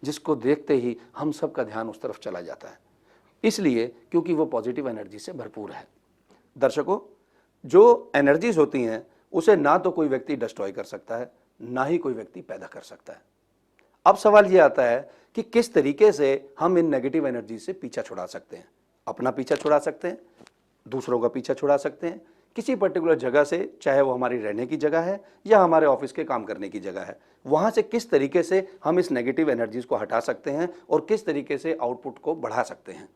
जिसको देखते ही हम सबका ध्यान उस तरफ चला जाता है, इसलिए क्योंकि वो पॉजिटिव एनर्जी से भरपूर है। दर्शकों, जो एनर्जीज होती हैं उसे ना तो कोई व्यक्ति डिस्ट्रॉय कर सकता है, ना ही कोई व्यक्ति पैदा कर सकता है। अब सवाल ये आता है कि किस तरीके से हम इन नेगेटिव एनर्जी से पीछा छुड़ा सकते हैं। अपना पीछा छुड़ा सकते हैं, दूसरों का पीछा छुड़ा सकते हैं, किसी पर्टिकुलर जगह से, चाहे वो हमारी रहने की जगह है या हमारे ऑफिस के काम करने की जगह है, वहां से किस तरीके से हम इस नेगेटिव एनर्जीज को हटा सकते हैं और किस तरीके से आउटपुट को बढ़ा सकते हैं।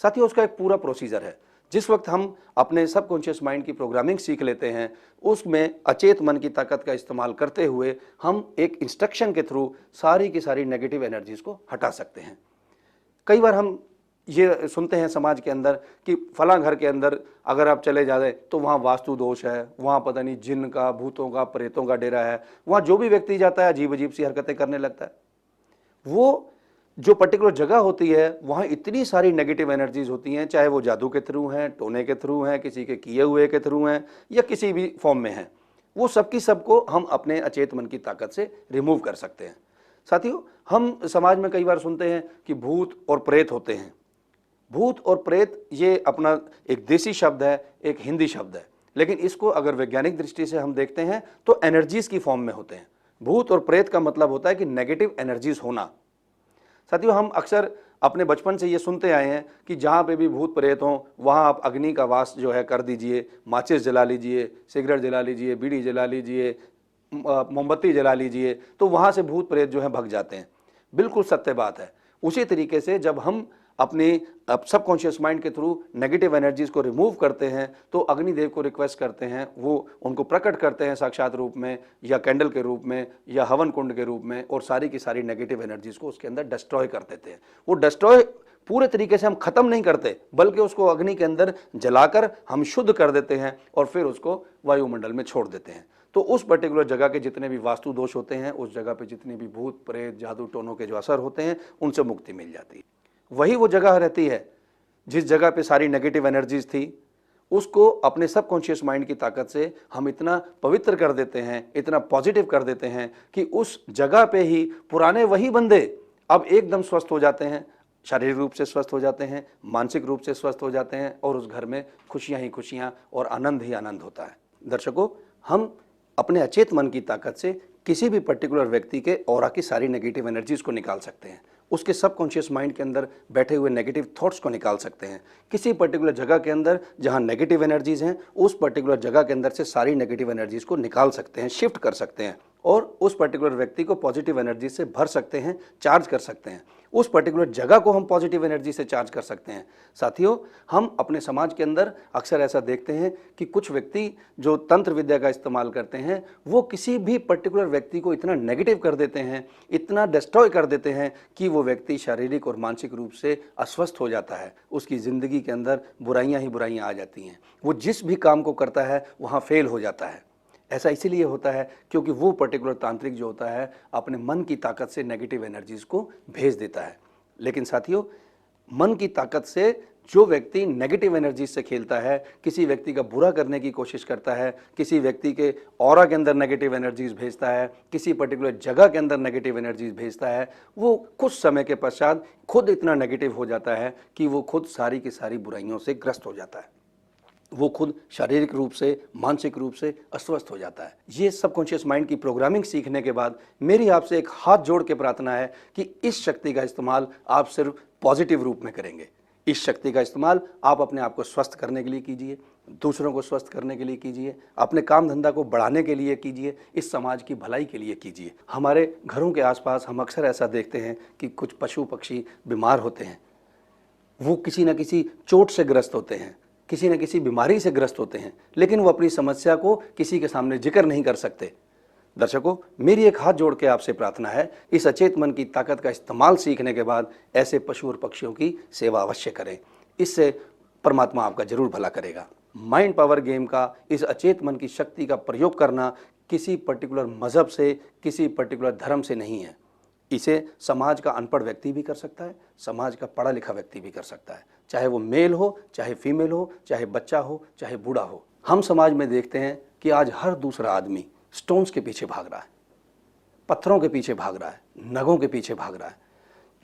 साथियों, उसका एक पूरा प्रोसीजर है। जिस वक्त हम अपने सबकॉन्शियस माइंड की प्रोग्रामिंग सीख लेते हैं, उसमें अचेत मन की ताकत का इस्तेमाल करते हुए हम एक इंस्ट्रक्शन के थ्रू सारी की सारी नेगेटिव एनर्जीज को हटा सकते हैं। कई बार हम ये सुनते हैं समाज के अंदर कि फला घर के अंदर अगर आप चले जाए तो वहाँ वास्तु दोष है, वहाँ पता नहीं जिन का, भूतों का, प्रेतों का डेरा है, वहाँ जो भी व्यक्ति जाता है अजीब अजीब सी हरकतें करने लगता है। वो जो पर्टिकुलर जगह होती है वहाँ इतनी सारी नेगेटिव एनर्जीज होती हैं, चाहे वो जादू के थ्रू हैं, टोने के थ्रू हैं, किसी के किए हुए के थ्रू हैं या किसी भी फॉर्म में हैं, वो सबकी सबको हम अपने अचेत मन की ताकत से रिमूव कर सकते हैं। साथियों, हम समाज में कई बार सुनते हैं कि भूत और प्रेत होते हैं। भूत और प्रेत ये अपना एक देसी शब्द है, एक हिंदी शब्द है, लेकिन इसको अगर वैज्ञानिक दृष्टि से हम देखते हैं तो एनर्जीज की फॉर्म में होते हैं। भूत और प्रेत का मतलब होता है कि नेगेटिव एनर्जीज होना। साथियों, हम अक्सर अपने बचपन से ये सुनते आए हैं कि जहाँ पे भी भूत प्रेत हों वहाँ आप अग्नि का वास जो है कर दीजिए, माचिस जला लीजिए, सिगरेट जला लीजिए, बीड़ी जला लीजिए, मोमबत्ती जला लीजिए, तो वहाँ से भूत प्रेत जो है भग जाते हैं। बिल्कुल सत्य बात है। उसी तरीके से जब हम अपने सबकॉन्शियस माइंड के थ्रू नेगेटिव एनर्जीज को रिमूव करते हैं तो अग्निदेव को रिक्वेस्ट करते हैं, वो उनको प्रकट करते हैं साक्षात रूप में या कैंडल के रूप में या हवन कुंड के रूप में, और सारी की सारी नेगेटिव एनर्जीज को उसके अंदर डिस्ट्रॉय कर देते हैं। वो डिस्ट्रॉय पूरे तरीके से हम खत्म नहीं करते, बल्कि उसको अग्नि के अंदर जलाकर हम शुद्ध कर देते हैं और फिर उसको वायुमंडल में छोड़ देते हैं। तो उस पर्टिकुलर जगह के जितने भी वास्तु दोष होते हैं, उस जगह पे जितने भी भूत प्रेत जादू टोनों के जो असर होते हैं, उनसे मुक्ति मिल जाती है। वही वो जगह रहती है जिस जगह पे सारी नेगेटिव एनर्जीज थी, उसको अपने सबकॉन्शियस माइंड की ताकत से हम इतना पवित्र कर देते हैं, इतना पॉजिटिव कर देते हैं कि उस जगह पे ही पुराने वही बंदे अब एकदम स्वस्थ हो जाते हैं, शारीरिक रूप से स्वस्थ हो जाते हैं, मानसिक रूप से स्वस्थ हो जाते हैं, और उस घर में खुशियां ही खुशियां और आनंद ही आनंद होता है। दर्शकों, हम अपने अचेत मन की ताकत से किसी भी पर्टिकुलर व्यक्ति के ऑरा की सारी नेगेटिव एनर्जीज को निकाल सकते हैं, उसके सबकॉन्शियस माइंड के अंदर बैठे हुए नेगेटिव थॉट्स को निकाल सकते हैं। किसी पर्टिकुलर जगह के अंदर जहां नेगेटिव एनर्जीज हैं, उस पर्टिकुलर जगह के अंदर से सारी नेगेटिव एनर्जीज को निकाल सकते हैं, शिफ्ट कर सकते हैं, और उस पर्टिकुलर व्यक्ति को पॉजिटिव एनर्जी से भर सकते हैं, चार्ज कर सकते हैं। उस पर्टिकुलर जगह को हम पॉजिटिव एनर्जी से चार्ज कर सकते हैं। साथियों, हम अपने समाज के अंदर अक्सर ऐसा देखते हैं कि कुछ व्यक्ति जो तंत्र विद्या का इस्तेमाल करते हैं, वो किसी भी पर्टिकुलर व्यक्ति को इतना नेगेटिव कर देते हैं, इतना डिस्ट्रॉय कर देते हैं कि वो व्यक्ति शारीरिक और मानसिक रूप से अस्वस्थ हो जाता है। उसकी ज़िंदगी के अंदर बुराइयां ही बुराइयां आ जाती हैं। वो जिस भी काम को करता है वहाँ फेल हो जाता है। ऐसा इसीलिए होता है क्योंकि वो पर्टिकुलर तांत्रिक जो होता है अपने मन की ताकत से नेगेटिव एनर्जीज को भेज देता है। लेकिन साथियों, मन की ताकत से जो व्यक्ति नेगेटिव एनर्जीज से खेलता है, किसी व्यक्ति का बुरा करने की कोशिश करता है, किसी व्यक्ति के ऑरा के अंदर नेगेटिव एनर्जीज भेजता है, किसी पर्टिकुलर जगह के अंदर नेगेटिव एनर्जीज भेजता है, वो कुछ समय के पश्चात खुद इतना नेगेटिव हो जाता है कि वो खुद सारी की सारी बुराइयों से ग्रस्त हो जाता है। वो खुद शारीरिक रूप से, मानसिक रूप से अस्वस्थ हो जाता है। ये सबकॉन्शियस माइंड की प्रोग्रामिंग सीखने के बाद मेरी आपसे एक हाथ जोड़ के प्रार्थना है कि इस शक्ति का इस्तेमाल आप सिर्फ पॉजिटिव रूप में करेंगे। इस शक्ति का इस्तेमाल आप अपने आप को स्वस्थ करने के लिए कीजिए, दूसरों को स्वस्थ करने के लिए कीजिए, अपने काम धंधा को बढ़ाने के लिए कीजिए, इस समाज की भलाई के लिए कीजिए। हमारे घरों के आसपास हम अक्सर ऐसा देखते हैं कि कुछ पशु पक्षी बीमार होते हैं, वो किसी न किसी चोट से ग्रस्त होते हैं, किसी न किसी बीमारी से ग्रस्त होते हैं, लेकिन वो अपनी समस्या को किसी के सामने जिक्र नहीं कर सकते। दर्शकों, मेरी एक हाथ जोड़ के आपसे प्रार्थना है, इस अचेत मन की ताकत का इस्तेमाल सीखने के बाद ऐसे पशु और पक्षियों की सेवा अवश्य करें। इससे परमात्मा आपका जरूर भला करेगा। माइंड पावर गेम का इस अचेत मन की शक्ति का प्रयोग करना किसी पर्टिकुलर मजहब से, किसी पर्टिकुलर धर्म से नहीं है। इसे समाज का अनपढ़ व्यक्ति भी कर सकता है, समाज का पढ़ा लिखा व्यक्ति भी कर सकता है, चाहे वो मेल हो, चाहे फीमेल हो, चाहे बच्चा हो, चाहे बूढ़ा हो। हम समाज में देखते हैं कि आज हर दूसरा आदमी स्टोन्स के पीछे भाग रहा है। पत्थरों के पीछे भाग रहा है, नगों के पीछे भाग रहा है।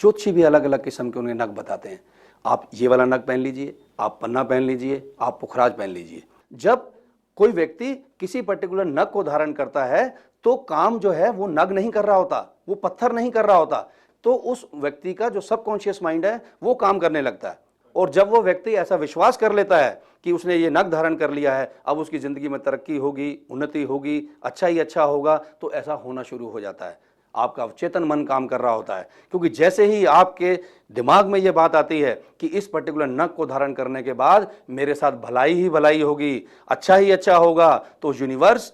ज्योतिषी भी अलग अलग किस्म के उन्हें नग बताते हैं। आप ये वाला नग पहन लीजिए, आप पन्ना पहन लीजिए, आप पुखराज पहन लीजिए। जब कोई व्यक्ति किसी पर्टिकुलर नग को धारण करता है तो काम जो है वो नग नहीं कर रहा होता, वो पत्थर नहीं कर रहा होता, तो उस व्यक्ति का जो सबकॉन्शियस माइंड है वो काम करने लगता है। और जब वो व्यक्ति ऐसा विश्वास कर लेता है कि उसने ये नग धारण कर लिया है, अब उसकी जिंदगी में तरक्की होगी, उन्नति होगी, अच्छा ही अच्छा होगा, तो ऐसा होना शुरू हो जाता है। आपका अवचेतन मन काम कर रहा होता है, क्योंकि जैसे ही आपके दिमाग में यह बात आती है कि इस पर्टिकुलर नग को धारण करने के बाद मेरे साथ भलाई ही भलाई होगी, अच्छा ही अच्छा होगा, तो यूनिवर्स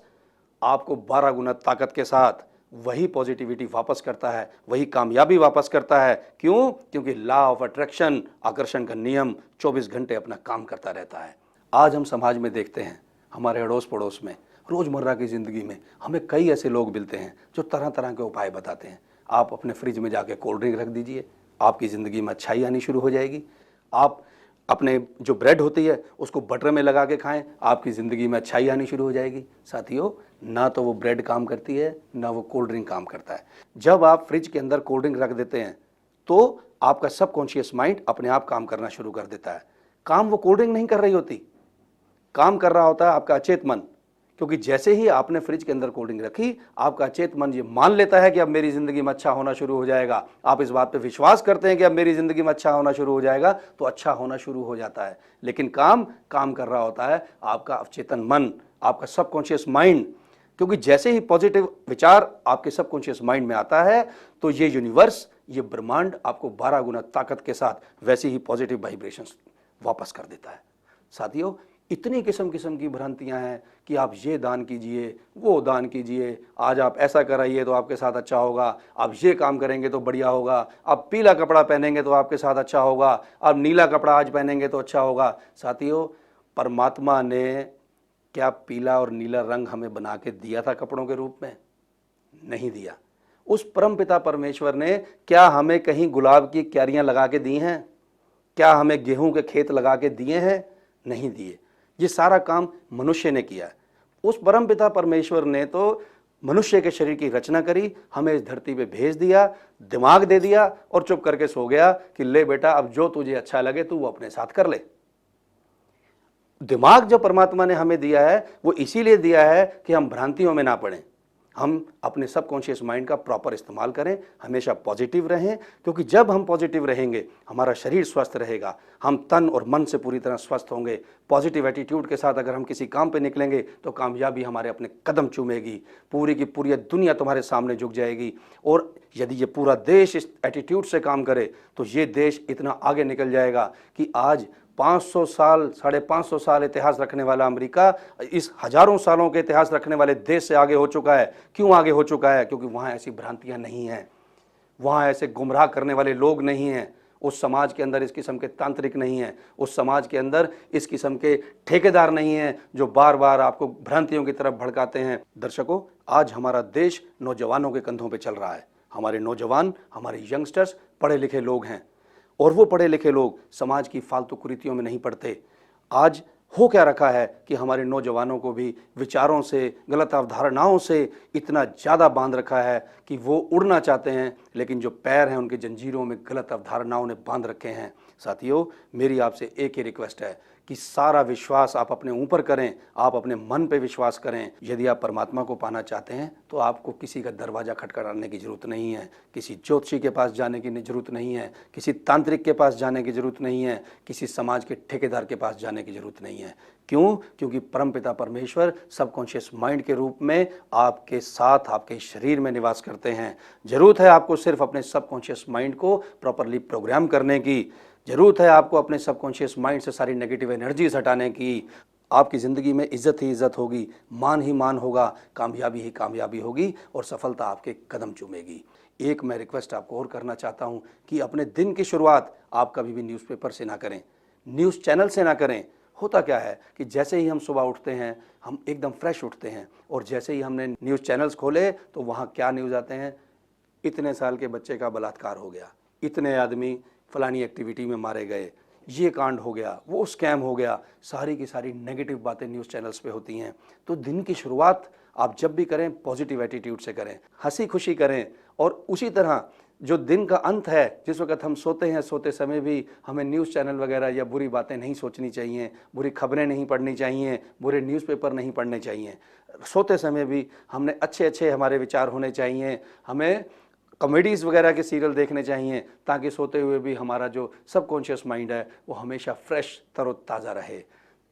आपको 12 गुना ताकत के साथ वही पॉजिटिविटी वापस करता है, वही कामयाबी वापस करता है। क्यों? क्योंकि लॉ ऑफ अट्रैक्शन, आकर्षण का नियम 24 घंटे अपना काम करता रहता है। आज हम समाज में देखते हैं, हमारे अड़ोस पड़ोस में, रोजमर्रा की जिंदगी में हमें कई ऐसे लोग मिलते हैं जो तरह तरह के उपाय बताते हैं। आप अपने फ्रिज में जाके कोल्ड ड्रिंक रख दीजिए, आपकी जिंदगी में अच्छाई आनी शुरू हो जाएगी। आप अपने जो ब्रेड होती है उसको बटर में लगा के खाएं, आपकी ज़िंदगी में अच्छाई आनी शुरू हो जाएगी। साथियों, ना तो वो ब्रेड काम करती है, ना वो कोल्ड ड्रिंक काम करता है। जब आप फ्रिज के अंदर कोल्ड ड्रिंक रख देते हैं तो आपका सबकॉन्शियस माइंड अपने आप काम करना शुरू कर देता है। काम वो कोल्ड ड्रिंक नहीं कर रही होती, काम कर रहा होता है आपका अचेत मन। क्योंकि जैसे ही आपने फ्रिज के अंदर कोल्ड ड्रिंक रखी, आपका अचेत मन ये मान लेता है कि अब मेरी जिंदगी में अच्छा होना शुरू हो जाएगा। आप इस बात पे विश्वास करते हैं कि अब मेरी जिंदगी में अच्छा होना शुरू हो जाएगा, तो अच्छा होना शुरू हो जाता है। लेकिन काम कर रहा होता है आपका अवचेतन मन, आपका सबकॉन्शियस माइंड। क्योंकि जैसे ही पॉजिटिव विचार आपके सबकॉन्शियस माइंड में आता है तो ये यूनिवर्स, ये ब्रह्मांड आपको 12 गुना ताकत के साथ वैसी ही पॉजिटिव वाइब्रेशंस वापस कर देता है। साथियों, इतनी किस्म किस्म की भ्रांतियां हैं कि आप ये दान कीजिए, वो दान कीजिए, आज आप ऐसा कराइए तो आपके साथ अच्छा होगा, आप ये काम करेंगे तो बढ़िया होगा, आप पीला कपड़ा पहनेंगे तो आपके साथ अच्छा होगा, आप नीला कपड़ा आज पहनेंगे तो अच्छा होगा। साथियों, परमात्मा ने क्या पीला और नीला रंग हमें बना के दिया था कपड़ों के रूप में? नहीं दिया। उस परमपिता परमेश्वर ने क्या हमें कहीं गुलाब की क्यारियां लगा के दी हैं? क्या हमें गेहूं के खेत लगा के दिए हैं? नहीं दिए। ये सारा काम मनुष्य ने किया है। उस परमपिता परमेश्वर ने तो मनुष्य के शरीर की रचना करी, हमें इस धरती पे भेज दिया, दिमाग दे दिया और चुप करके सो गया कि ले बेटा, अब जो तुझे अच्छा लगे तू वो अपने साथ कर ले। दिमाग जो परमात्मा ने हमें दिया है वो इसीलिए दिया है कि हम भ्रांतियों में ना पड़ें, हम अपने सबकॉन्शियस माइंड का प्रॉपर इस्तेमाल करें, हमेशा पॉजिटिव रहें। क्योंकि जब हम पॉजिटिव रहेंगे हमारा शरीर स्वस्थ रहेगा, हम तन और मन से पूरी तरह स्वस्थ होंगे। पॉजिटिव एटीट्यूड के साथ अगर हम किसी काम पे निकलेंगे तो कामयाबी हमारे अपने कदम चूमेगी, पूरी की पूरी दुनिया तुम्हारे सामने झुक जाएगी। और यदि ये पूरा देश इस एटीट्यूड से काम करे तो ये देश इतना आगे निकल जाएगा कि आज 500 साल, 550 साल इतिहास रखने वाला अमेरिका इस हजारों सालों के इतिहास रखने वाले देश से आगे हो चुका है। क्यों आगे हो चुका है? क्योंकि वहाँ ऐसी भ्रांतियाँ नहीं हैं, वहाँ ऐसे गुमराह करने वाले लोग नहीं हैं, उस समाज के अंदर इस किस्म के तांत्रिक नहीं हैं, उस समाज के अंदर इस किस्म के ठेकेदार नहीं हैं जो बार बार आपको भ्रांतियों की तरफ भड़काते हैं। दर्शकों, आज हमारा देश नौजवानों के कंधों पर चल रहा है। हमारे नौजवान, हमारे यंगस्टर्स पढ़े लिखे लोग हैं और वो पढ़े लिखे लोग समाज की फालतू कुरीतियों में नहीं पड़ते। आज हो क्या रखा है कि हमारे नौजवानों को भी विचारों से, गलत अवधारणाओं से इतना ज़्यादा बांध रखा है कि वो उड़ना चाहते हैं, लेकिन जो पैर हैं उनके जंजीरों में गलत अवधारणाओं ने बांध रखे हैं। साथियों, मेरी आपसे एक ही रिक्वेस्ट है कि सारा विश्वास आप अपने ऊपर करें, आप अपने मन पे विश्वास करें। यदि आप परमात्मा को पाना चाहते हैं तो आपको किसी का दरवाज़ा खटखटाने की ज़रूरत नहीं है, किसी ज्योतिषी के पास जाने की ज़रूरत नहीं है, किसी तांत्रिक के पास जाने की ज़रूरत नहीं है, किसी समाज के ठेकेदार के पास जाने की ज़रूरत नहीं है। क्यों? क्योंकि परमपिता परमेश्वर सबकॉन्शियस माइंड के रूप में आपके साथ, आपके शरीर में निवास करते हैं। ज़रूरत है आपको सिर्फ अपने सबकॉन्शियस माइंड को प्रॉपरली प्रोग्राम करने की, ज़रूरत है आपको अपने सबकॉन्शियस माइंड से सारी नेगेटिव एनर्जीज हटाने की। आपकी ज़िंदगी में इज्जत ही इज्जत होगी, मान ही मान होगा, कामयाबी ही कामयाबी होगी और सफलता आपके कदम चूमेगी। एक मैं रिक्वेस्ट आपको और करना चाहता हूं कि अपने दिन की शुरुआत आप कभी भी न्यूज़पेपर से ना करें, न्यूज़ चैनल से ना करें। होता क्या है कि जैसे ही हम सुबह उठते हैं हम एकदम फ्रेश उठते हैं और जैसे ही हमने न्यूज़ चैनल्स खोले तो वहाँ क्या न्यूज़ आते हैं? इतने साल के बच्चे का बलात्कार हो गया, इतने आदमी फलानी एक्टिविटी में मारे गए, ये कांड हो गया, वो स्कैम हो गया। सारी की सारी नेगेटिव बातें न्यूज़ चैनल्स पे होती हैं। तो दिन की शुरुआत आप जब भी करें पॉजिटिव एटीट्यूड से करें, हंसी खुशी करें। और उसी तरह जो दिन का अंत है, जिस वक्त हम सोते हैं, सोते समय भी हमें न्यूज़ चैनल वगैरह या बुरी बातें नहीं सोचनी चाहिए, बुरी खबरें नहीं पढ़नी चाहिए, बुरे न्यूज़पेपर नहीं पढ़ने चाहिए। सोते समय भी हमने अच्छे अच्छे हमारे विचार होने चाहिए, हमें कॉमेडीज़ वगैरह के सीरियल देखने चाहिए, ताकि सोते हुए भी हमारा जो सबकॉन्शियस माइंड है वो हमेशा फ्रेश तरोताज़ा रहे।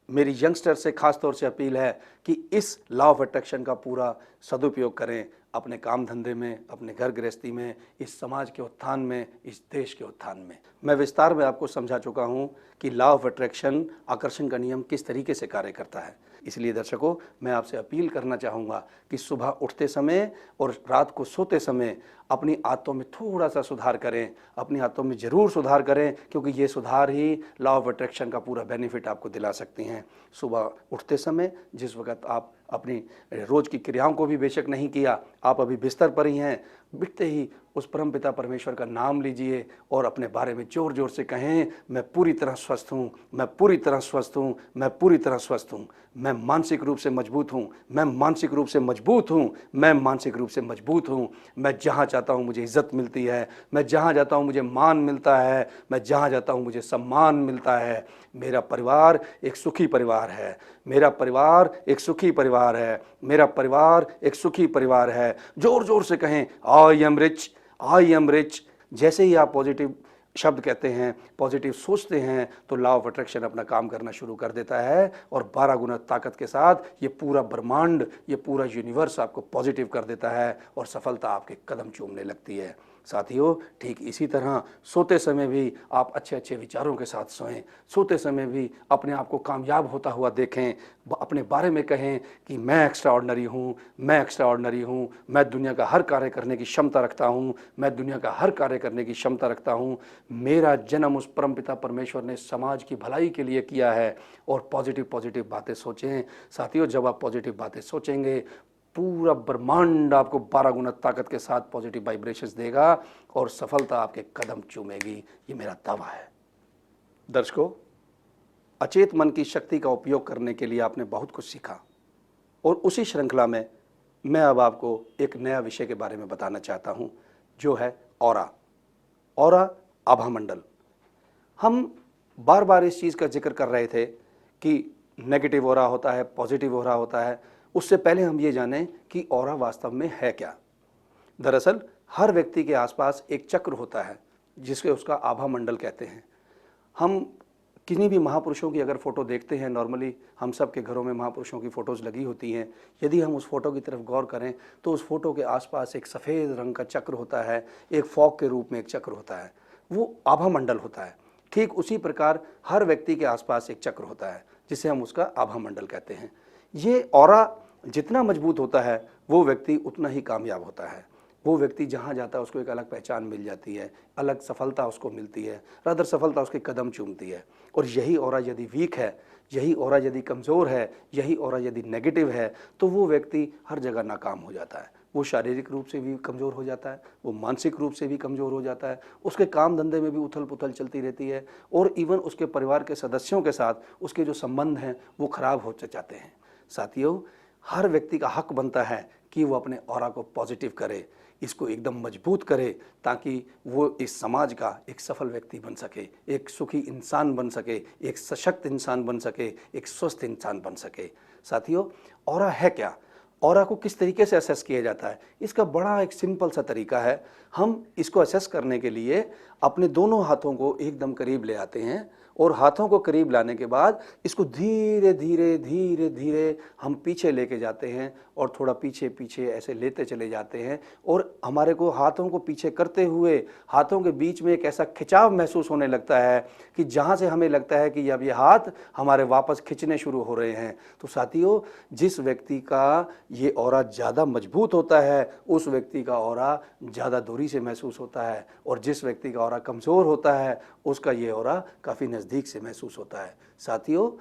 मेरी यंगस्टर से खास तौर से अपील है कि इस लॉ ऑफ अट्रैक्शन का पूरा सदुपयोग करें अपने काम धंधे में, अपने घर गृहस्थी में, इस समाज के उत्थान में, इस देश के उत्थान में। मैं विस्तार में आपको समझा चुका हूं कि लॉ ऑफ अट्रैक्शन, आकर्षण का नियम किस तरीके से कार्य करता है। इसलिए दर्शकों, मैं आपसे अपील करना चाहूँगा कि सुबह उठते समय और रात को सोते समय अपनी आदतों में थोड़ा सा सुधार करें, अपनी आदतों में ज़रूर सुधार करें, क्योंकि ये सुधार ही लॉ ऑफ अट्रैक्शन का पूरा बेनिफिट आपको दिला सकती हैं। सुबह उठते समय जिस वक्त आप अपनी रोज़ की क्रियाओं को भी बेशक नहीं किया, आप अभी बिस्तर पर ही हैं, बिठते ही उस परमपिता परमेश्वर का नाम लीजिए और अपने बारे में ज़ोर ज़ोर से कहें, मैं पूरी तरह स्वस्थ हूँ, मैं पूरी तरह स्वस्थ हूँ, मैं पूरी तरह स्वस्थ हूँ, मैं मानसिक रूप से मजबूत हूँ, मैं मानसिक रूप से मजबूत हूँ, मैं मानसिक रूप से मजबूत हूँ, मैं जहाँ जाता हूँ मुझे इज़्ज़त मिलती है, मैं जहाँ जाता हूँ मुझे मान मिलता है, मैं जहाँ जाता हूँ मुझे सम्मान मिलता है, मेरा परिवार एक सुखी परिवार है, मेरा परिवार एक सुखी परिवार है, मेरा परिवार एक सुखी परिवार है। जोर जोर से कहें, I am rich, I am rich. जैसे ही आप पॉजिटिव शब्द कहते हैं, पॉजिटिव सोचते हैं, तो लॉ ऑफ अट्रैक्शन अपना काम करना शुरू कर देता है और 12 गुना ताकत के साथ ये पूरा ब्रह्मांड, ये पूरा यूनिवर्स आपको पॉजिटिव कर देता है और सफलता आपके कदम चूमने लगती है। साथियों, ठीक इसी तरह सोते समय भी आप अच्छे अच्छे विचारों के साथ सोएं, सोते समय भी अपने आप को कामयाब होता हुआ देखें, अपने बारे में कहें कि मैं एक्स्ट्राऑर्डिनरी हूँ, मैं एक्स्ट्राऑर्डिनरी हूँ, मैं दुनिया का हर कार्य करने की क्षमता रखता हूँ, मैं दुनिया का हर कार्य करने की क्षमता रखता हूँ, मेरा जन्म उस परमपिता परमेश्वर ने समाज की भलाई के लिए किया है। और पॉजिटिव पॉजिटिव बातें सोचें। साथियों, जब आप पॉजिटिव बातें सोचेंगे, पूरा ब्रह्मांड आपको 12 गुना ताकत के साथ पॉजिटिव वाइब्रेशंस देगा और सफलता आपके कदम चूमेगी। ये मेरा दावा है। दर्शकों, अचेत मन की शक्ति का उपयोग करने के लिए आपने बहुत कुछ सीखा और उसी श्रृंखला में मैं अब आपको एक नया विषय के बारे में बताना चाहता हूं, जो है ऑरा। ऑरा, आभा मंडल। हम बार बार इस चीज़ का जिक्र कर रहे थे कि नेगेटिव ऑरा होता है, पॉजिटिव ऑरा होता है। उससे पहले हम ये जानें कि ऑरा वास्तव में है क्या। दरअसल हर व्यक्ति के आसपास एक चक्र होता है जिसके उसका आभा मंडल कहते हैं। हम किन्हीं भी महापुरुषों की अगर फ़ोटो देखते हैं, नॉर्मली हम सब के घरों में महापुरुषों की फ़ोटोज़ लगी होती हैं। यदि हम उस फ़ोटो की तरफ गौर करें तो उस फ़ोटो के आसपास एक सफ़ेद रंग का चक्र होता है, एक फॉग के रूप में एक चक्र होता है, वो आभा मंडल होता है। ठीक उसी प्रकार हर व्यक्ति के आसपास एक चक्र होता है जिसे हम उसका आभा मंडल कहते हैं। ये ऑरा जितना मजबूत होता है वो व्यक्ति उतना ही कामयाब होता है। वो व्यक्ति जहाँ जाता है उसको एक अलग पहचान मिल जाती है, अलग सफलता उसको मिलती है, रादर सफलता उसके कदम चूमती है। और यही ऑरा यदि वीक है, यही ऑरा यदि कमज़ोर है, यही ऑरा यदि नेगेटिव है, तो वो व्यक्ति हर जगह नाकाम हो जाता है। वो शारीरिक रूप से भी कमज़ोर हो जाता है, वो मानसिक रूप से भी कमज़ोर हो जाता है, उसके काम धंधे में भी उथल पुथल चलती रहती है और इवन उसके परिवार के सदस्यों के साथ उसके जो संबंध हैं वो खराब हो जाते हैं। साथियों, हर व्यक्ति का हक बनता है कि वो अपने ऑरा को पॉजिटिव करे, इसको एकदम मजबूत करे, ताकि वो इस समाज का एक सफल व्यक्ति बन सके, एक सुखी इंसान बन सके, एक सशक्त इंसान बन सके, एक स्वस्थ इंसान बन सके। साथियों, ऑरा है क्या? ऑरा को किस तरीके से असेस किया जाता है? इसका बड़ा एक सिंपल सा तरीका है। हम इसको असेस करने के लिए अपने दोनों हाथों को एकदम करीब ले आते हैं और हाथों को करीब लाने के बाद इसको धीरे धीरे धीरे धीरे हम पीछे लेके जाते हैं और थोड़ा पीछे पीछे ऐसे लेते चले जाते हैं और हमारे को हाथों को पीछे करते हुए हाथों के बीच में एक ऐसा खिंचाव महसूस होने लगता है कि जहाँ से हमें लगता है कि अब ये हाथ हमारे वापस खिंचने शुरू हो रहे हैं। तो साथियों, जिस व्यक्ति का ये ऑरा ज़्यादा मजबूत होता है उस व्यक्ति का ऑरा ज़्यादा दूरी से महसूस होता है और जिस व्यक्ति का ऑरा कमज़ोर होता है उसका ये ऑरा काफ़ी नज़दीक से महसूस होता है। साथियों,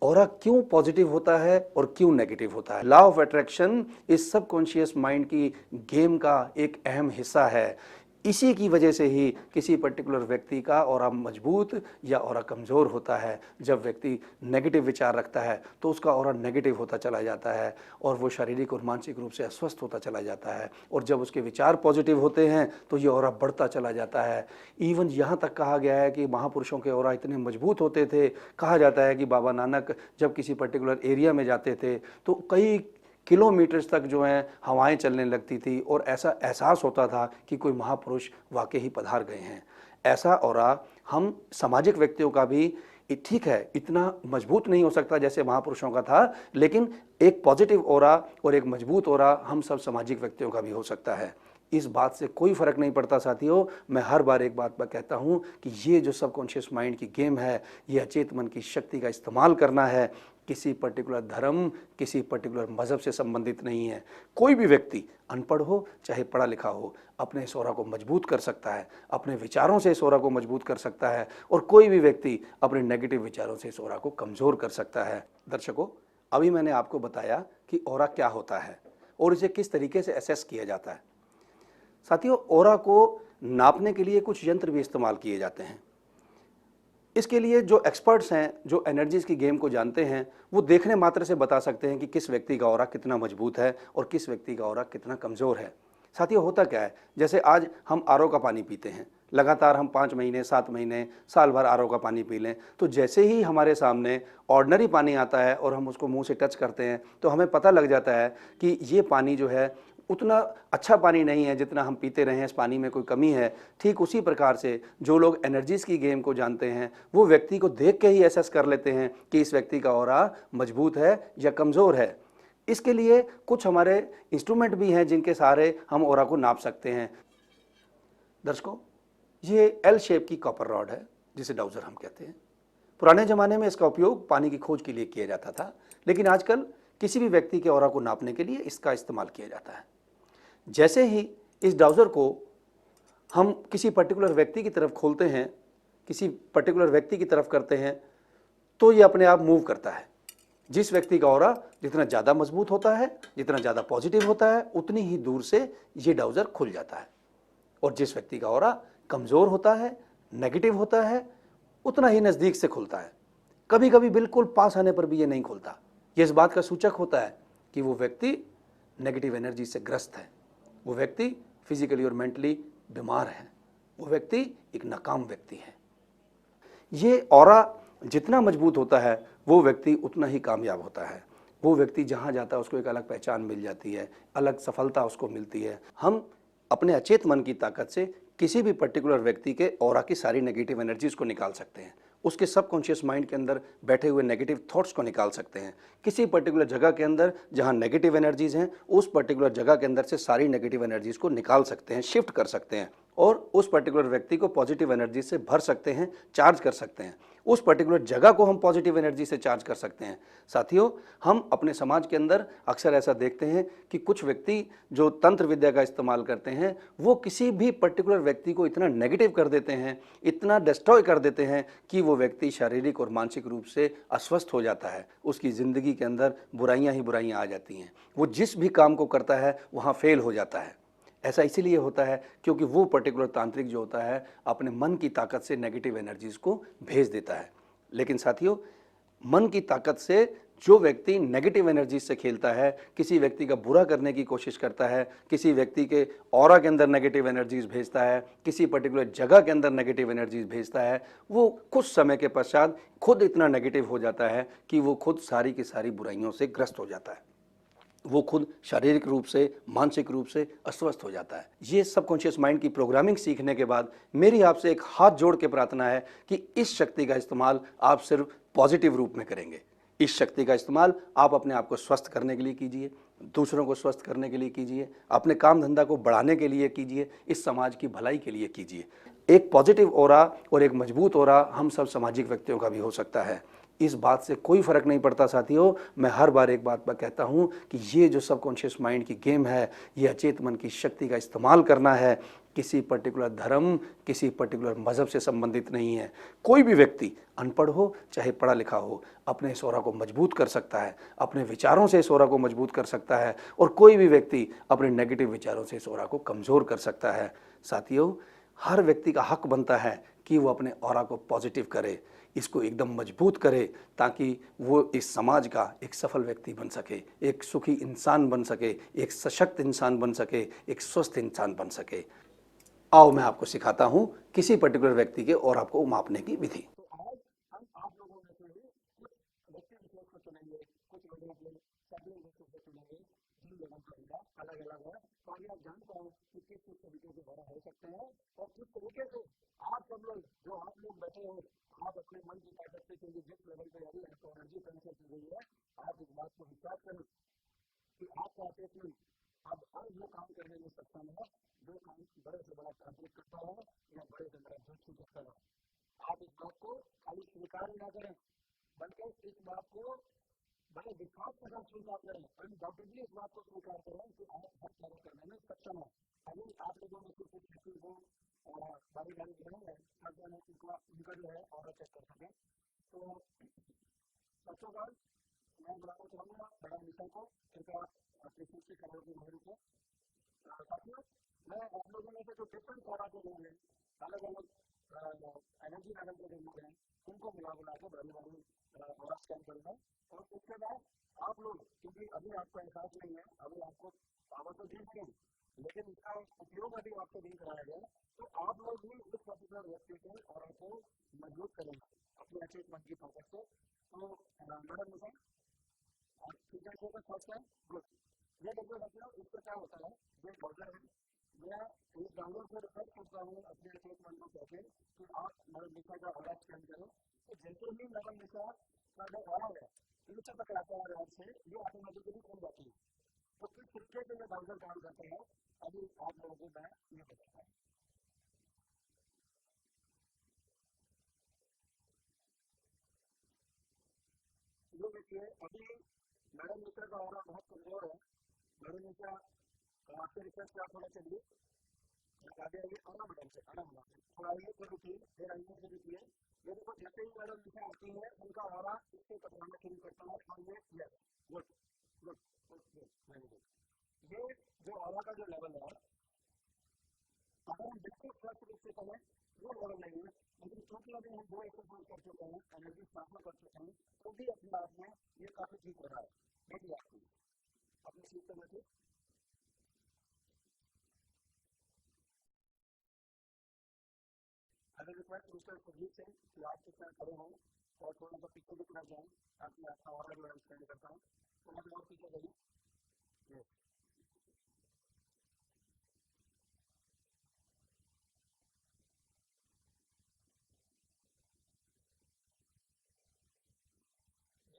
ऑरा क्यों पॉजिटिव होता है और क्यों नेगेटिव होता है? लॉ ऑफ अट्रैक्शन इस सबकॉन्शियस माइंड की गेम का एक अहम हिस्सा है। इसी की वजह से ही किसी पर्टिकुलर व्यक्ति का ऑरा मजबूत या ऑरा कमज़ोर होता है। जब व्यक्ति नेगेटिव विचार रखता है तो उसका ऑरा नेगेटिव होता चला जाता है और वो शारीरिक और मानसिक रूप से अस्वस्थ होता चला जाता है। और जब उसके विचार पॉजिटिव होते हैं तो ये ऑरा बढ़ता चला जाता है। इवन यहाँ तक कहा गया है कि महापुरुषों के ऑरा इतने मजबूत होते थे, कहा जाता है कि बाबा नानक जब किसी पर्टिकुलर एरिया में जाते थे तो कई किलोमीटर्स तक जो है हवाएं चलने लगती थी और ऐसा एहसास होता था कि कोई महापुरुष वाकई ही पधार गए हैं। ऐसा ऑरा हम सामाजिक व्यक्तियों का भी, ठीक है, इतना मजबूत नहीं हो सकता जैसे महापुरुषों का था, लेकिन एक पॉजिटिव ऑरा और एक मजबूत ऑरा हम सब सामाजिक व्यक्तियों का भी हो सकता है। इस बात से कोई फर्क नहीं पड़ता साथियों। मैं हर बार एक बात पर कहता हूं कि ये जो सबकॉन्शियस माइंड की गेम है, ये अचेत मन की शक्ति का इस्तेमाल करना है। किसी पर्टिकुलर धर्म, किसी पर्टिकुलर मजहब से संबंधित नहीं है। कोई भी व्यक्ति, अनपढ़ हो चाहे पढ़ा लिखा हो, अपने इस ऑरा को मजबूत कर सकता है, अपने विचारों से इस ऑरा को मजबूत कर सकता है और कोई भी व्यक्ति अपने नेगेटिव विचारों से इस ऑरा को कमज़ोर कर सकता है। दर्शकों, अभी मैंने आपको बताया कि ऑरा क्या होता है और इसे किस तरीके से असेस किया जाता है। साथियों, ऑरा को नापने के लिए कुछ यंत्र भी इस्तेमाल किए जाते हैं। इसके लिए जो एक्सपर्ट्स हैं, जो एनर्जीज की गेम को जानते हैं, वो देखने मात्र से बता सकते हैं कि किस व्यक्ति का ऑरा कितना मजबूत है और किस व्यक्ति का ऑरा कितना कमज़ोर है। साथियों, होता क्या है, जैसे आज हम आरओ का पानी पीते हैं, लगातार हम 5 महीने, 7 महीने, साल भर आरओ का पानी पी लें, तो जैसे ही हमारे सामने ऑर्डिनरी पानी आता है और हम उसको मुंह से टच करते हैं तो हमें पता लग जाता है कि ये पानी जो है उतना अच्छा पानी नहीं है जितना हम पीते रहे हैं, इस पानी में कोई कमी है। ठीक उसी प्रकार से जो लोग एनर्जीज की गेम को जानते हैं वो व्यक्ति को देख के ही एसेस कर लेते हैं कि इस व्यक्ति का ऑरा मजबूत है या कमज़ोर है। इसके लिए कुछ हमारे इंस्ट्रूमेंट भी हैं जिनके सहारे हम ऑरा को नाप सकते हैं। दर्शकों, ये एल शेप की कॉपर रॉड है जिसे डाउजर हम कहते हैं। पुराने ज़माने में इसका उपयोग पानी की खोज के लिए किया जाता था, लेकिन आजकल किसी भी व्यक्ति के ऑरा को नापने के लिए इसका इस्तेमाल किया जाता है। जैसे ही इस डाउजर को हम किसी पर्टिकुलर व्यक्ति की तरफ खोलते हैं, किसी पर्टिकुलर व्यक्ति की तरफ करते हैं, तो ये अपने आप मूव करता है। जिस व्यक्ति का ऑरा जितना ज़्यादा मजबूत होता है, जितना ज़्यादा पॉजिटिव होता है, उतनी ही दूर से ये डाउजर खुल जाता है। और जिस व्यक्ति का ऑरा कमज़ोर होता है, नेगेटिव होता है, उतना ही नज़दीक से खुलता है। कभी कभी बिल्कुल पास आने पर भी ये नहीं खुलता। ये इस बात का सूचक होता है कि वो व्यक्ति नेगेटिव एनर्जी से ग्रस्त है, वो व्यक्ति फिजिकली और मेंटली बीमार है, वो व्यक्ति एक नाकाम व्यक्ति है। ये ऑरा जितना मजबूत होता है वो व्यक्ति उतना ही कामयाब होता है। वो व्यक्ति जहाँ जाता है उसको एक अलग पहचान मिल जाती है, अलग सफलता उसको मिलती है। हम अपने अचेत मन की ताकत से किसी भी पर्टिकुलर व्यक्ति के ऑरा की सारी नेगेटिव एनर्जीज को निकाल सकते हैं, उसके सबकॉन्शियस माइंड के अंदर बैठे हुए नेगेटिव थॉट्स को निकाल सकते हैं। किसी पर्टिकुलर जगह के अंदर जहां नेगेटिव एनर्जीज हैं, उस पर्टिकुलर जगह के अंदर से सारी नेगेटिव एनर्जीज को निकाल सकते हैं, शिफ्ट कर सकते हैं और उस पर्टिकुलर व्यक्ति को पॉजिटिव एनर्जी से भर सकते हैं, चार्ज कर सकते हैं। उस पर्टिकुलर जगह को हम पॉजिटिव एनर्जी से चार्ज कर सकते हैं। साथियों, हम अपने समाज के अंदर अक्सर ऐसा देखते हैं कि कुछ व्यक्ति जो तंत्र विद्या का इस्तेमाल करते हैं वो किसी भी पर्टिकुलर व्यक्ति को इतना नेगेटिव कर देते हैं, इतना डिस्ट्रॉय कर देते हैं कि वो व्यक्ति शारीरिक और मानसिक रूप से अस्वस्थ हो जाता है। उसकी ज़िंदगी के अंदर बुराइयां ही बुराइयां आ जाती हैं। वो जिस भी काम को करता है वहाँ फेल हो जाता है। ऐसा इसीलिए होता है क्योंकि वो पर्टिकुलर तांत्रिक जो होता है अपने मन की ताकत से नेगेटिव एनर्जीज को भेज देता है। लेकिन साथियों, मन की ताकत से जो व्यक्ति नेगेटिव एनर्जीज से खेलता है, किसी व्यक्ति का बुरा करने की कोशिश करता है, किसी व्यक्ति के ऑरा के अंदर नेगेटिव एनर्जीज भेजता है, किसी पर्टिकुलर जगह के अंदर नेगेटिव एनर्जीज भेजता है, वो कुछ समय के पश्चात खुद इतना नेगेटिव हो जाता है कि वो खुद सारी की सारी बुराइयों से ग्रस्त हो जाता है। वो खुद शारीरिक रूप से, मानसिक रूप से अस्वस्थ हो जाता है। ये सबकॉन्शियस माइंड की प्रोग्रामिंग सीखने के बाद मेरी आपसे एक हाथ जोड़ के प्रार्थना है कि इस शक्ति का इस्तेमाल आप सिर्फ पॉजिटिव रूप में करेंगे। इस शक्ति का इस्तेमाल आप अपने आप को स्वस्थ करने के लिए कीजिए, दूसरों को स्वस्थ करने के लिए कीजिए, अपने काम धंधा को बढ़ाने के लिए कीजिए, इस समाज की भलाई के लिए कीजिए। एक पॉजिटिव ऑरा और एक मजबूत ऑरा हम सब सामाजिक व्यक्तियों का भी हो सकता है। इस बात से कोई फर्क नहीं पड़ता साथियों। मैं हर बार एक बात पर कहता हूं कि ये जो सबकॉन्शियस माइंड की गेम है, ये अचेत मन की शक्ति का इस्तेमाल करना है। किसी पर्टिकुलर धर्म, किसी पर्टिकुलर मज़हब से संबंधित नहीं है। कोई भी व्यक्ति अनपढ़ हो चाहे पढ़ा लिखा हो, अपने इस ऑरा को मजबूत कर सकता है, अपने विचारों से इस ऑरा को मजबूत कर सकता है, और कोई भी व्यक्ति अपने नेगेटिव विचारों से इस ऑरा को कमज़ोर कर सकता है। साथियों, हर व्यक्ति का हक बनता है कि वो अपने ऑरा को पॉजिटिव करे, इसको एकदम मजबूत करे, ताकि वो इस समाज का एक सफल व्यक्ति बन सके, एक सुखी इंसान बन सके, एक सशक्त इंसान बन सके, एक स्वस्थ इंसान बन सके। आओ मैं आपको सिखाता हूं किसी पर्टिकुलर व्यक्ति के और आपको मापने की विधि। तो आज हम आप लोगों में से भी कुछ व्यक्ति विशेष को चुनेंगे, कुछ लोगों के सभी व्यक्ति को चुनेंगे, जिन लोगों का इलाज अलग अलग है, तो आगे आप जानते हैं कि किस किस तरीके से बड़ा हो सकते हैं, और किस तरीके से आप सब लोग जो आप लोग बैठे हो, आप अपने मन की ताकत से, क्योंकि जिस लेवल पे अभी आपको एनर्जी ट्रांसफर की गई है, आप इस बात को विश्वास करें कि आप चाहते कि अब हर वो काम करने में सक्षम है जो काम बड़े से बड़ा ट्रांसलेट करता है या बड़े से बड़ा जोश करता है। आप इस बात को खाली स्वीकार ना करें, बल्कि इस बात को बड़े विश्वास के साथ स्वीकार करें, अनडाउटेडली इस बात को स्वीकार करें कि आप हर कार्य करने में सक्षम है। अभी आप लोगों में कुछ किसी को बारी बारी गिरेंगे ताकि उनका जो है ऑर्डर चेक कर सकें। तो सबसे बाद मैं बुलाना चाहूँगा बड़ा मिशन को, कृपया कृषि खबर की मेहर से। साथियों, मैं आप लोगों में से जो डिफरेंट ऑरा के लोग हैं, अलग अलग एनर्जी लेवल के जो लोग हैं, उनको मिला बुला के बड़ी बड़ी ऑरा स्कैन करूँगा। और उसके बाद आप लोग, क्योंकि अभी आपको एहसास नहीं है, अभी आपको पावर तो दी गई, लेकिन इसका उपयोग अभी आपको नहीं कराया गया, तो आप लोग भी इस पर्टिकुलर व्यक्ति को ऑरा को मजबूत करेंगे अपने अचेतमंत की ताकत से। तो मैडम मिशन ठीक है, फर्स्ट है गुड। ये देखो बच्चों, इससे क्या होता है, ये ब्राउजर है, मैं इस डाउनलोड से रिफर करता हूँ अपने एक मन को कहते कि आप मैडम निशा का ऑर्डर स्कैन करो। तो जैसे ही मैडम निशा का जो ऑर्डर है नीचे तक आता है ऑर्डर से, ये ऑटोमेटिकली खुल जाती है। तो किस तरीके से ये ब्राउजर काम करते हैं, अभी आप लोगों को मैं ये बताता हूँ। ये देखिए, अभी मैडम निशा का ऑर्डर बहुत कमजोर है। मैडम निशा आपके रिक्वेस्ट पे आप थोड़ा चलिए, आगे आइए, आना बटन से, आना बटन से थोड़ा आइए, फिर रुकिए, फिर आइए, फिर रुकिए। ये देखो, जैसे ही मैडम निशा आती है, उनका ऑरा इससे टकराना शुरू करता है, और ये yes good good good very good. ये जो ऑरा का जो लेवल है, अगर हम बिल्कुल स्वस्थ रूप से करें, वो लेवल नहीं है, लेकिन क्योंकि अभी हम 2 एक्सरसाइज कर चुके हैं, एनर्जी स्थापना कर चुके हैं, तो भी अपने आप में ये काफी ठीक हो रहा है। देखिए आपकी अपनी सीट पर बैठिए। अगर रिक्वेस्ट मिस्टर सुजीत से कि आप कितना खड़े हों और थोड़ा सा पीछे भी ना जाएं, ताकि आपका ऑर्डर जो है स्पेंड करता हूँ, तो मैं और पीछे जाइए। ये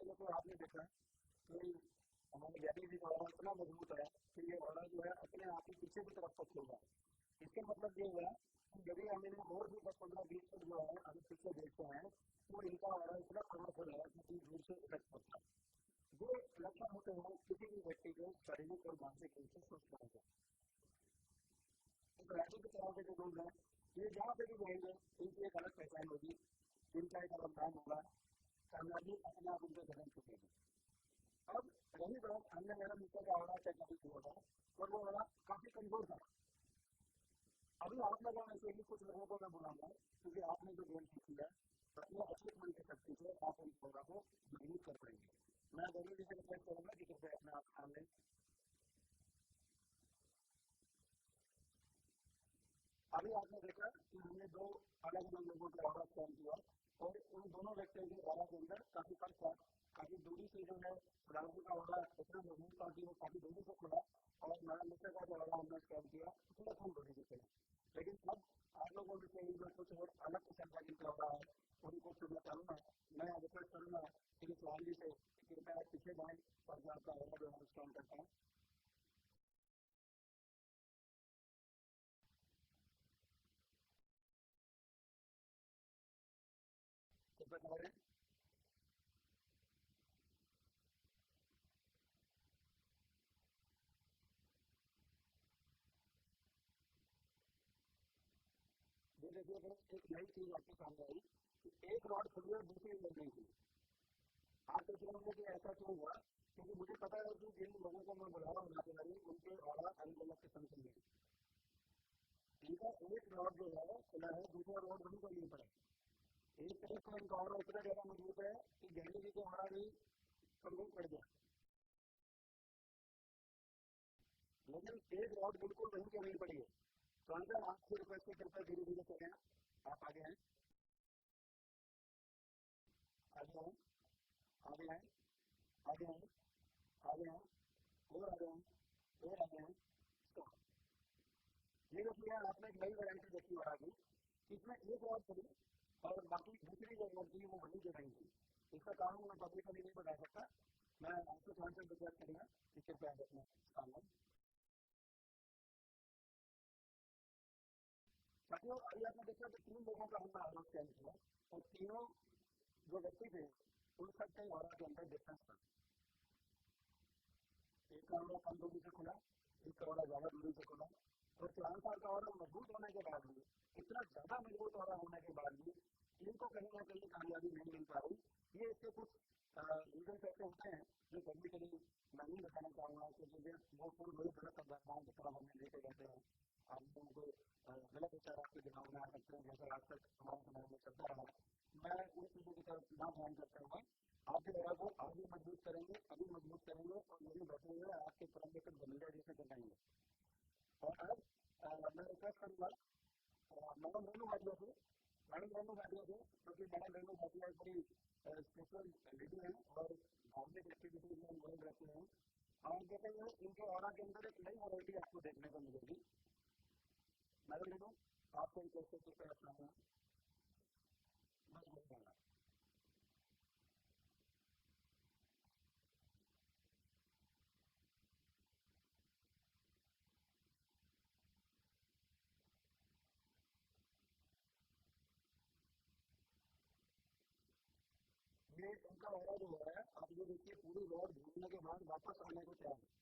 देखो, आपने देखा कि हमारे गैलरी जी का ऑर्डर इतना मजबूत है कि ये ऑर्डर जो है अपने आप ही पीछे की तरफ तक होगा। इसका मतलब ये हुआ कि यदि हम इन्हें और भी 10-15-20 फुट जो है अभी पीछे देखते हैं, तो इनका ऑर्डर इतना पावरफुल है कि दूर से इफेक्ट पड़ता है। ये लक्षण होते हैं किसी भी व्यक्ति को शारीरिक और मानसिक रूप से स्वस्थ होने के। तो ऐसे की तरह के जो लोग हैं, ये जहाँ पे भी रहेंगे, इनकी एक अलग पहचान होगी, इनका एक अलग नाम होगा, कामयाबी अपने आप उनके कदम चुकेगी। अब रही बात, हमने मेरा मित्र का ऑर्डर चेक अभी किया था, और वो वाला काफी कमजोर था। अभी आप लोगों में से ही कुछ लोगों को मैं बुलाऊंगा, क्योंकि आपने जो गेम सीखी है, अपने अच्छे मन की शक्ति से आप उन प्रोग्राम को मजबूत कर पाएंगे। मैं जरूर इसे रिक्वेस्ट करूंगा कि कृपया अपने आप सामने। अभी आपने देखा कि हमने 2 अलग-अलग लोगों के ऑर्डर स्कैन किया, और उन दोनों व्यक्तियों के ऑर्डर के अंदर काफी फर्क था। काफी दूरी से जो है राजू का ऑर्डर इतना मजबूत था कि वो काफी दूरी से खुला, और मेरा मित्र का जो ऑर्डर हमने स्कैन किया उसमें कम दूरी से खुला। लेकिन अब आप लोगों में से जो कुछ और अलग किस्म का जिनका ऑर्डर है, उनको सुनना चाहूँगा। मैं रिक्वेस्ट करूँगा कि चौहान जी से कृपया आप पीछे जाएँ और जो आपका ऑर्डर जो है स्कैन करता है। कृपया करें। देखिए अगर एक नई चीज आपके सामने आई कि एक रॉड खुली और दूसरी लग गई थी, आप सोच रहे होंगे कि ऐसा क्यों हुआ, क्योंकि मुझे पता है कि जिन लोगों को मैं बुला रहा हूँ नेचुरली उनके और अलग अलग किस्म के हैं। इनका एक रॉड जो है खुला है, दूसरा रॉड वहीं पर नहीं पड़ा। एक तरफ का इनका और इतना ज्यादा मजबूत है कि ज्ञानी जी को हमारा भी कमजोर पड़ गया, लेकिन एक रॉड बिल्कुल वहीं के वहीं पड़ी है। तो अंदर आपसे रिक्वेस्ट करता है धीरे धीरे चले हैं, आप आगे हैं, आगे हैं, आगे हैं, आगे हैं, आगे हैं, और आगे हैं, और आगे हैं। तो ये देखिए आपने एक नई वैरायटी देखी होगा कि इसमें एक रॉड पड़ी और बाकी दूसरी जो रॉड थी वो वहीं के वहीं थी। इसका कारण मैं पब्लिकली नहीं बता सकता, मैं आपको थोड़ा सा रिक्वेस्ट करूंगा कि कृपया देखना सामने। साथियों अभी आपने देखा कि तीन लोगों का हमने आरोप किया किया और तीनों जो व्यक्ति थे उन सबके और के अंदर डिफरेंस था। एक का और कम दूरी से खुला, एक का और ज्यादा दूरी से खुला, और चांसार का और मजबूत होने के बाद भी, इतना ज्यादा मजबूत और होने के बाद भी इनको कहीं ना कहीं कामयाबी नहीं मिल पा रही। ये इसके कुछ रीजन ऐसे होते हैं जो कभी कभी मैं नहीं बताना चाहूंगा, क्योंकि वो पूरी बड़ी गलत अवधारणाओं की तरफ हमें लेके जाते हैं, आदमियों को गलत विचार आपके दिमाग में आ सकते हैं, जैसे आज तक हमारे समाज में चलता रहा। मैं उन चीजों की तरफ ना ध्यान करते हुए आपके जगह को आगे मजबूत करेंगे, अभी मजबूत करेंगे और यही बैठे हुए आपके परम निकट बनेगा जैसे बताएंगे। और अब मैं रिक्वेस्ट करूंगा मैडम रेणु भाटिया से, मैडम रेणु भाटिया से, क्योंकि मैडम रेणु भाटिया एक बड़ी स्पेशल लेडी है और धार्मिक एक्टिविटीज में इन्वॉल्व रहती हैं। और देखेंगे इनके और के अंदर एक नई वैरायटी आपको देखने को मिलेगी। मैडम रेणु आपको एक क्वेश्चन से अपना बस बोल देना। ये उनका वाला जो है आप ये देखिए पूरी रोड घूमने के बाद वापस आने को तैयार है।